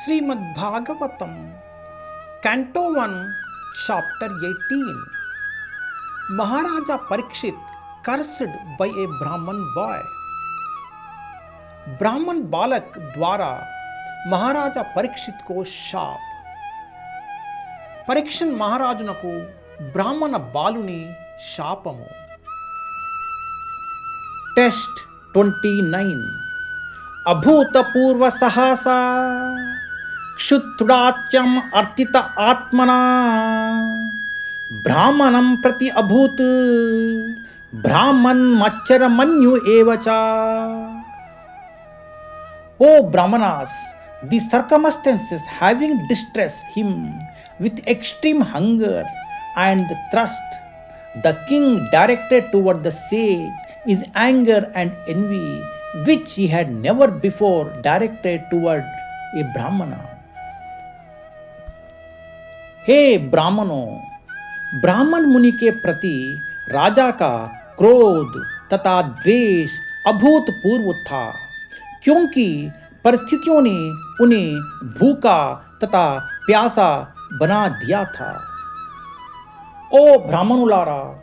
Srimad Bhagavatam Canto 1 Chapter 18. Maharaja Parikshit cursed by a Brahman boy. ब्राह्मण बालक द्वारा महाराजा परीक्षित को शाप. పరీక్షిత్ మహారాజునకు బ్రాహ్మణ బాలుని శాపము. టెస్ట్ 29. అభూతపూర్వ సహస క్షుత్రుడాచ్యం అర్తిత ఆత్మనా బ్రాహ్మణం ప్రతి అభూత్ Brahman మచ్చర మన్యు ఏవచ. O Brahmanas, the circumstances having distressed him with extreme hunger and thirst, the king directed toward the sage is anger and envy, which he had never before directed toward a Brahmana. हे ब्राह्मणों, ब्राह्मण मुनि के प्रति राजा का क्रोध तथा द्वेष अभूतपूर्व था, क्योंकि परिस्थितियों ने उन्हें भूखा तथा प्यासा बना दिया था. ఓ బ్రాహ్మణులారా,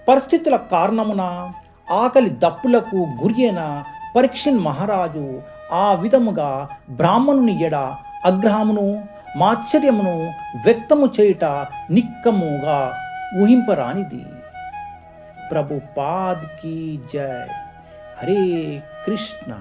పరిస్థితుల కారణమున ఆకలి దప్పులకు గురియైన పరీక్షిత్ మహారాజు ఆ విధముగా బ్రాహ్మణుని ఎడ అగ్రహమును మాశ్చర్యమును వ్యక్తము చేయుట నిక్కముగా ఊహింపరానిది. ప్రభుపాద్ కీ జై. హరే కృష్ణ.